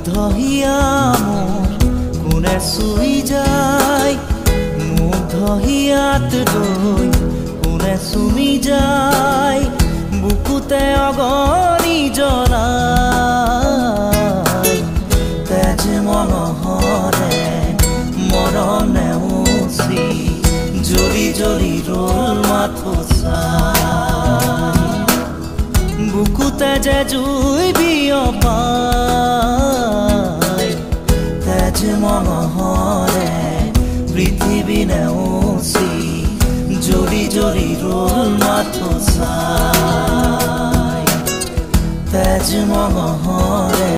মুগ্ধহিয়া মোৰ কোনে চুই যায় মুগ্ধহিয়াত গৈ কোনে চুমি যায় বুকুতে অগণি জ্বলাই তেজ মনহৰে মৰম নেওচি জ্বলি জ্বলি ৰল মাথো চাই বুকুতে যে জুই বিয়পাই তেজ মনহৰে পৃথিৱী নেওচি জ্বলি জ্বলি ৰল মাথো চাই তেজ মনহৰে